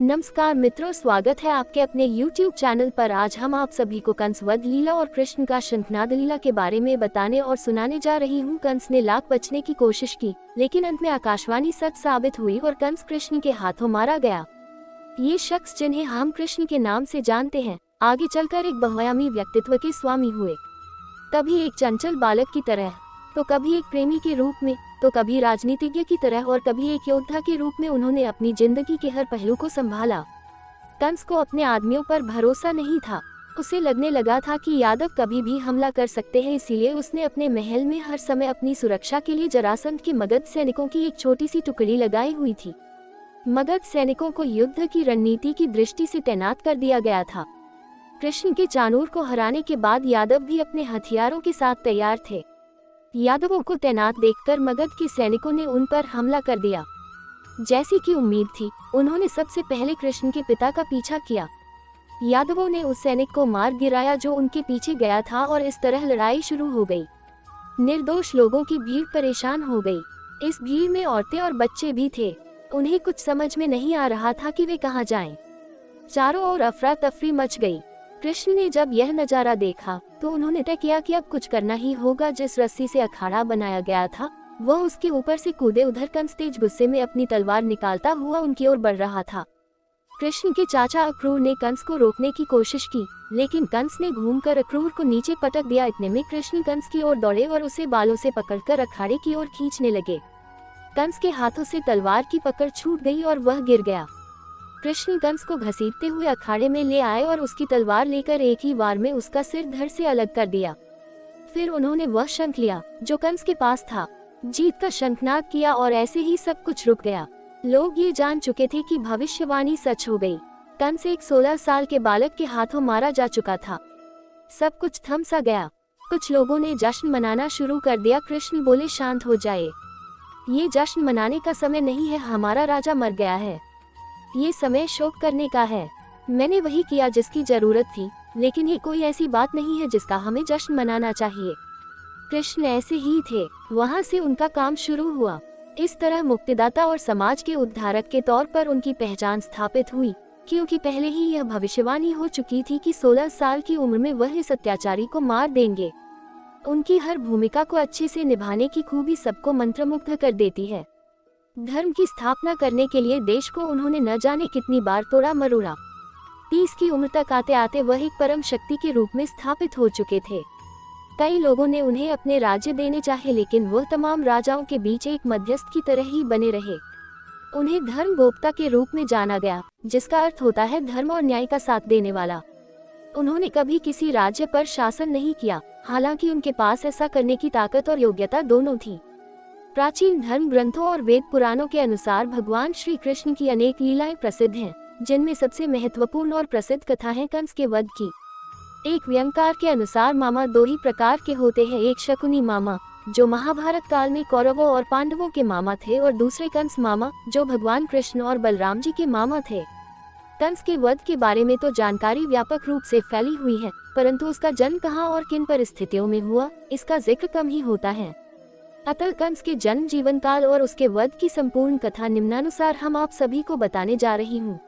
नमस्कार मित्रों, स्वागत है आपके अपने YouTube चैनल पर। आज हम आप सभी को कंस वध लीला और कृष्ण का शंखनाद लीला के बारे में बताने और सुनाने जा रही हूँ। कंस ने लाख बचने की कोशिश की, लेकिन अंत में आकाशवाणी सच साबित हुई और कंस कृष्ण के हाथों मारा गया। ये शख्स जिन्हें हम कृष्ण के नाम से जानते हैं, आगे चलकर एक बहुआयामी व्यक्तित्व के स्वामी हुए। कभी एक चंचल बालक की तरह, तो कभी एक प्रेमी के रूप में, तो कभी राजनीतिज्ञ की तरह और कभी एक योद्धा के रूप में उन्होंने अपनी जिंदगी के हर पहलू को संभाला। कंस को अपने आदमियों पर भरोसा नहीं था। उसे लगने लगा था कि यादव कभी भी हमला कर सकते हैं, इसीलिए उसने अपने महल में हर समय अपनी सुरक्षा के लिए जरासंध के मगध सैनिकों की एक छोटी सी टुकड़ी लगाई हुई थी। मगध सैनिकों को युद्ध की रणनीति की दृष्टि से तैनात कर दिया गया था। कृष्ण के चाणूर को हराने के बाद यादव भी अपने हथियारों के साथ तैयार थे। यादवों को तैनात देखकर मगध के सैनिकों ने उन पर हमला कर दिया। जैसी कि उम्मीद थी, उन्होंने सबसे पहले कृष्ण के पिता का पीछा किया। यादवों ने उस सैनिक को मार गिराया जो उनके पीछे गया था और इस तरह लड़ाई शुरू हो गई। निर्दोष लोगों की भीड़ परेशान हो गई। इस भीड़ में औरतें और बच्चे भी थे। उन्हें कुछ समझ में नहीं आ रहा था कि वे कहाँ जाएं। चारों ओर अफरा तफरी मच गई। कृष्ण ने जब यह नजारा देखा तो उन्होंने तय किया कि अब कुछ करना ही होगा। जिस रस्सी से अखाड़ा बनाया गया था, वह उसके ऊपर से कूदे। उधर कंस तेज गुस्से में अपनी तलवार निकालता हुआ उनकी ओर बढ़ रहा था। कृष्ण के चाचा अक्रूर ने कंस को रोकने की कोशिश की, लेकिन कंस ने घूमकर अक्रूर को नीचे पटक दिया। इतने में कृष्ण कंस की ओर दौड़े और उसे बालों से पकड़कर अखाड़े की ओर खींचने लगे। कंस के हाथों से तलवार की पकड़ छूट गई और वह गिर गया। कृष्ण कंस को घसीटते हुए अखाड़े में ले आए और उसकी तलवार लेकर एक ही वार में उसका सिर धड़ से अलग कर दिया। फिर उन्होंने वह शंख लिया जो कंस के पास था, जीत का शंखनाद किया और ऐसे ही सब कुछ रुक गया। लोग ये जान चुके थे कि भविष्यवाणी सच हो गई। कंस एक 16 साल के बालक के हाथों मारा जा चुका था। सब कुछ थम सा गया। कुछ लोगों ने जश्न मनाना शुरू कर दिया। कृष्ण बोले, शांत हो जाए, ये जश्न मनाने का समय नहीं है। हमारा राजा मर गया है, ये समय शोक करने का है। मैंने वही किया जिसकी जरूरत थी, लेकिन ये कोई ऐसी बात नहीं है जिसका हमें जश्न मनाना चाहिए। कृष्ण ऐसे ही थे, वहाँ से उनका काम शुरू हुआ। इस तरह मुक्तिदाता और समाज के उद्धारक के तौर पर उनकी पहचान स्थापित हुई, क्योंकि पहले ही यह भविष्यवाणी हो चुकी थी कि 16 साल की उम्र में वह इस अत्याचारी को मार देंगे। उनकी हर भूमिका को अच्छे से निभाने की खूबी सबको मंत्रमुग्ध कर देती है। धर्म की स्थापना करने के लिए देश को उन्होंने न जाने कितनी बार तोड़ा मरोड़ा। 30 की उम्र तक आते आते वह एक परम शक्ति के रूप में स्थापित हो चुके थे। कई लोगों ने उन्हें अपने राज्य देने चाहे, लेकिन वह तमाम राजाओं के बीच एक मध्यस्थ की तरह ही बने रहे। उन्हें धर्म गोप्ता के रूप में जाना गया, जिसका अर्थ होता है धर्म और न्याय का साथ देने वाला। उन्होंने कभी किसी राज्य पर शासन नहीं किया, हालांकि उनके पास ऐसा करने की ताकत और योग्यता दोनों थी। प्राचीन धर्म ग्रंथों और वेद पुराणों के अनुसार भगवान श्री कृष्ण की अनेक लीलाएं प्रसिद्ध हैं, जिनमें सबसे महत्वपूर्ण और प्रसिद्ध कथा है कंस के वध की। एक व्यंगकार के अनुसार मामा दो ही प्रकार के होते हैं, एक शकुनी मामा जो महाभारत काल में कौरवों और पांडवों के मामा थे, और दूसरे कंस मामा जो भगवान कृष्ण और बलराम जी के मामा थे। कंस के वध के बारे में तो जानकारी व्यापक रूप से फैली हुई है, परंतु उसका जन्म कहाँ और किन परिस्थितियों में हुआ, इसका जिक्र कम ही होता है। अतः कंस के जन्म, जीवन काल और उसके वध की संपूर्ण कथा निम्नानुसार हम आप सभी को बताने जा रही हूँ।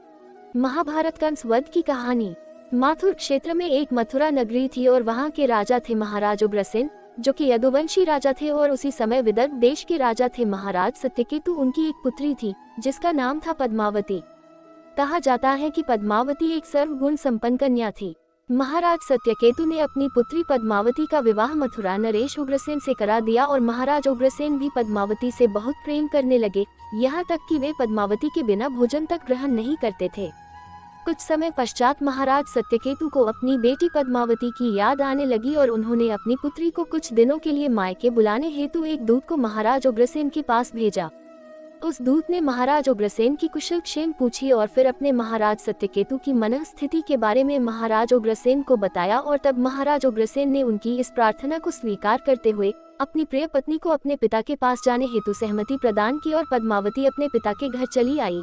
महाभारत कंस वध की कहानी। माथुर क्षेत्र में एक मथुरा नगरी थी और वहाँ के राजा थे महाराज उग्रसेन, जो कि यदुवंशी राजा थे, और उसी समय विदर्भ देश के राजा थे महाराज सत्यकेतु। उनकी एक पुत्री थी जिसका नाम था पद्मावती। कहा जाता है कि पद्मावती एक सर्वगुण संपन्न कन्या थी। महाराज सत्यकेतु ने अपनी पुत्री पद्मावती का विवाह मथुरा नरेश उग्रसेन से करा दिया और महाराज उग्रसेन भी पद्मावती से बहुत प्रेम करने लगे, यहाँ तक कि वे पद्मावती के बिना भोजन तक ग्रहण नहीं करते थे। कुछ समय पश्चात महाराज सत्यकेतु को अपनी बेटी पद्मावती की याद आने लगी और उन्होंने अपनी पुत्री को कुछ दिनों के लिए मायके बुलाने हेतु एक दूत को महाराज उग्रसेन के पास भेजा। उस दूत ने महाराज उग्रसेन की कुशल क्षेम पूछी और फिर अपने महाराज सत्यकेतु की मनःस्थिति के बारे में महाराज उग्रसेन को बताया, और तब महाराज उग्रसेन ने उनकी इस प्रार्थना को स्वीकार करते हुए अपनी प्रिय पत्नी को अपने पिता के पास जाने हेतु सहमति प्रदान की और पद्मावती अपने पिता के घर चली आई।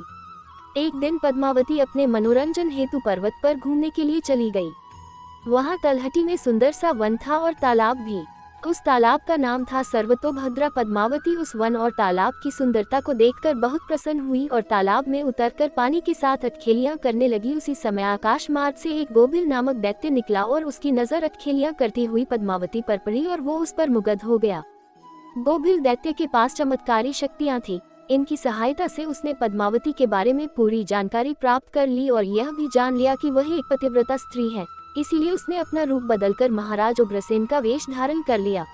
एक दिन पद्मावती अपने मनोरंजन हेतु पर्वत पर घूमने के लिए चली गई। वहाँ तलहटी में सुंदर सा वन था और तालाब भी। उस तालाब का नाम था सर्वतोभद्रा। पद्मावती उस वन और तालाब की सुंदरता को देखकर बहुत प्रसन्न हुई और तालाब में उतरकर पानी के साथ अटखेलियां करने लगी। उसी समय आकाश मार्ग से एक गोबिल नामक दैत्य निकला और उसकी नजर अटखेलियां करती हुई पद्मावती पर पड़ी और वो उस पर मुग्ध हो गया। गोबिल दैत्य के पास चमत्कारी शक्तियां थी। इनकी सहायता से उसने पद्मावती के बारे में पूरी जानकारी प्राप्त कर ली और यह भी जान लिया कि वह एक पतिव्रता स्त्री है। इसीलिए उसने अपना रूप बदलकर महाराज उग्रसेन का वेश धारण कर लिया।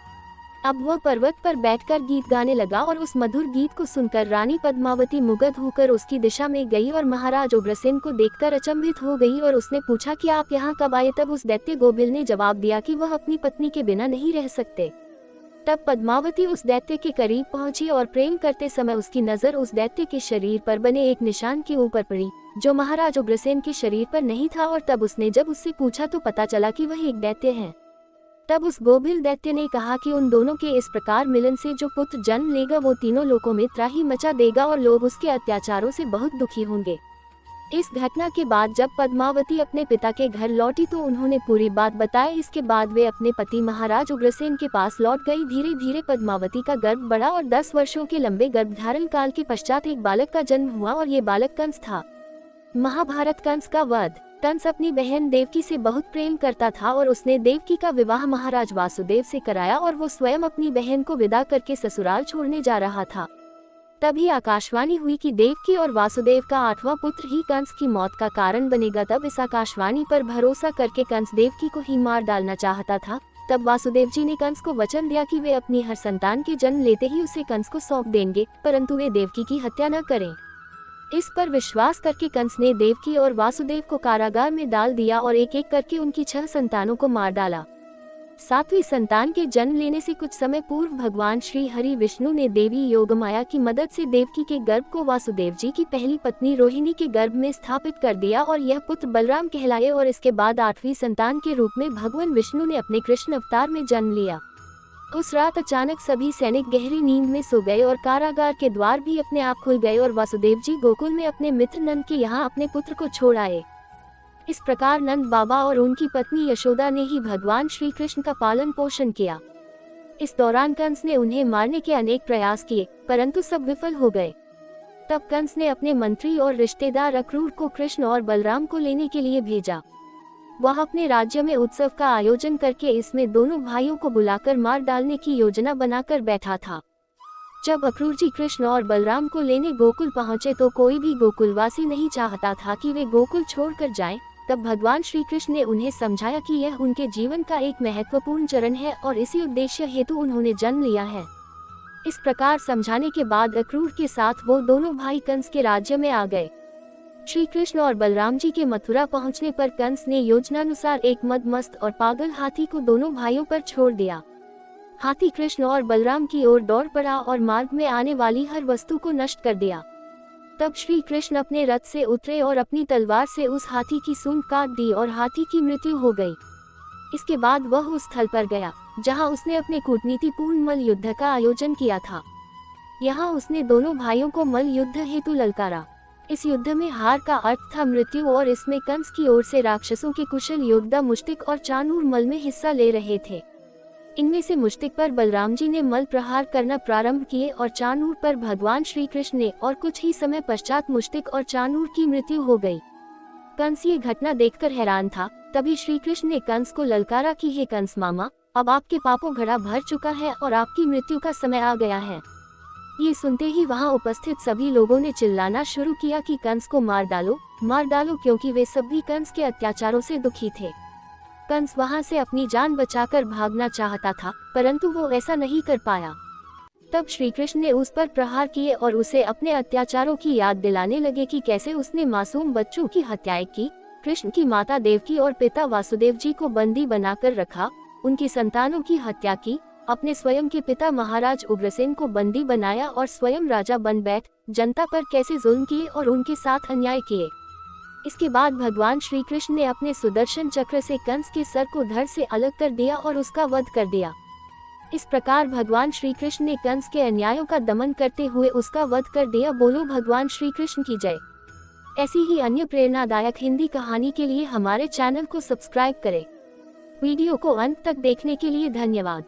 अब वह पर्वत पर बैठकर गीत गाने लगा और उस मधुर गीत को सुनकर रानी पद्मावती मुग्ध होकर उसकी दिशा में गई और महाराज उग्रसेन को देखकर अचंभित हो गई और उसने पूछा कि आप यहाँ कब आए। तब उस दैत्य गोबिल ने जवाब दिया कि वह अपनी पत्नी के बिना नहीं रह सकते। तब पद्मावती उस दैत्य के करीब पहुंची और प्रेम करते समय उसकी नजर उस दैत्य के शरीर पर बने एक निशान के ऊपर पड़ी, जो महाराज उग्रसेन के शरीर पर नहीं था। और तब उसने जब उससे पूछा तो पता चला कि वह एक दैत्य है। तब उस गोबिल दैत्य ने कहा कि उन दोनों के इस प्रकार मिलन से जो पुत्र जन्म लेगा वो तीनों लोकों में त्राही मचा देगा और लोग उसके अत्याचारों से बहुत दुखी होंगे। इस घटना के बाद जब पद्मावती अपने पिता के घर लौटी तो उन्होंने पूरी बात बताई। इसके बाद वे अपने पति महाराज उग्रसेन के पास लौट गई। धीरे धीरे पद्मावती का गर्भ बढ़ा और 10 वर्षों के लंबे गर्भधारण काल के पश्चात एक बालक का जन्म हुआ और ये बालक कंस था। महाभारत कंस का वध। कंस अपनी बहन देवकी से बहुत प्रेम करता था और उसने देवकी का विवाह महाराज वासुदेव से कराया और वो स्वयं अपनी बहन को विदा करके ससुराल छोड़ने जा रहा था। तभी आकाशवाणी हुई कि देवकी और वासुदेव का 8वां पुत्र ही कंस की मौत का कारण बनेगा। तब इस आकाशवाणी पर भरोसा करके कंस देवकी को ही मार डालना चाहता था। तब वासुदेव जी ने कंस को वचन दिया कि वे अपनी हर संतान के जन्म लेते ही उसे कंस को सौंप देंगे, परंतु वे देवकी की हत्या न करें। इस पर विश्वास करके कंस ने देवकी और वासुदेव को कारागार में डाल दिया और एक एक करके उनकी 6 संतानों को मार डाला। 7वीं संतान के जन्म लेने से कुछ समय पूर्व भगवान श्री हरि विष्णु ने देवी योगमाया की मदद से देवकी के गर्भ को वासुदेव जी की पहली पत्नी रोहिणी के गर्भ में स्थापित कर दिया और यह पुत्र बलराम कहलाए। और इसके बाद 8वीं संतान के रूप में भगवान विष्णु ने अपने कृष्ण अवतार में जन्म लिया। उस रात अचानक सभी सैनिक गहरी नींद में सो गए और कारागार के द्वार भी अपने आप खुल गए और वासुदेव जी गोकुल में अपने मित्र नंद के यहाँ अपने पुत्र को छोड़ आए। इस प्रकार नंद बाबा और उनकी पत्नी यशोदा ने ही भगवान श्री कृष्ण का पालन पोषण किया। इस दौरान कंस ने उन्हें मारने के अनेक प्रयास किए, परंतु सब विफल हो गए। तब कंस ने अपने मंत्री और रिश्तेदार अक्रूर को कृष्ण और बलराम को लेने के लिए भेजा। वह अपने राज्य में उत्सव का आयोजन करके इसमें दोनों भाइयों को बुलाकर मार डालने की योजना बनाकर बैठा था। जब अक्रूर जी कृष्ण और बलराम को लेने गोकुल पहुंचे तो कोई भी गोकुलवासी नहीं चाहता था कि वे गोकुल छोड़कर जाएं। तब भगवान श्री कृष्ण ने उन्हें समझाया कि यह उनके जीवन का एक महत्वपूर्ण चरण है और इसी उद्देश्य हेतु उन्होंने जन्म लिया है। इस प्रकार समझाने के बाद अक्रूर के साथ वो दोनों भाई कंस के राज्य में आ गए। श्री कृष्ण और बलराम जी के मथुरा पहुंचने पर कंस ने योजनानुसार एक मदमस्त और पागल हाथी को दोनों भाइयों पर छोड़ दिया। हाथी कृष्ण और बलराम की ओर दौड़ पड़ा और मार्ग में आने वाली हर वस्तु को नष्ट कर दिया। तब श्री कृष्ण अपने रथ से उतरे और अपनी तलवार से उस हाथी की सूंड काट दी और हाथी की मृत्यु हो गई। इसके बाद वह उस स्थल पर गया जहां उसने अपने कूटनीतिपूर्ण मल्ल युद्ध का आयोजन किया था। यहाँ उसने दोनों भाइयों को मल्ल युद्ध हेतु ललकारा। इस युद्ध में हार का अर्थ था मृत्यु और इसमें कंस की ओर से राक्षसों के कुशल योद्धा मुष्टिक और चाणूर मल्ल में हिस्सा ले रहे थे। इनमें से मुष्टिक पर बलराम जी ने मल्ल प्रहार करना प्रारंभ किए और चाणूर पर भगवान श्री कृष्ण ने, और कुछ ही समय पश्चात मुष्टिक और चाणूर की मृत्यु हो गई। कंस ये घटना देखकर हैरान था। तभी श्री कृष्ण ने कंस को ललकारा कि हे कंस मामा, अब आपके पापों घड़ा भर चुका है और आपकी मृत्यु का समय आ गया है। ये सुनते ही वहां उपस्थित सभी लोगों ने चिल्लाना शुरू किया कि कंस को मार डालो, क्योंकि वे सभी कंस के अत्याचारों से दुखी थे। कंस वहां से अपनी जान बचाकर भागना चाहता था, परंतु वो ऐसा नहीं कर पाया। तब श्री कृष्ण ने उस पर प्रहार किए और उसे अपने अत्याचारों की याद दिलाने लगे कि कैसे उसने मासूम बच्चों की हत्याएं की, कृष्ण की माता देवकी और पिता वासुदेव जी को बंदी बनाकर रखा, उनकी संतानों की हत्या की, अपने स्वयं के पिता महाराज उग्रसेन को बंदी बनाया और स्वयं राजा बन बैठ जनता पर कैसे जुल्म किए और उनके साथ अन्याय किए। इसके बाद भगवान श्री कृष्ण ने अपने सुदर्शन चक्र से कंस के सर को धड़ से अलग कर दिया और उसका वध कर दिया। इस प्रकार भगवान श्री कृष्ण ने कंस के अन्यायों का दमन करते हुए उसका वध कर दिया। बोलो भगवान श्री कृष्ण की जय। ऐसी ही अन्य प्रेरणादायक हिंदी कहानी के लिए हमारे चैनल को सब्सक्राइब करें। वीडियो को अंत तक देखने के लिए धन्यवाद।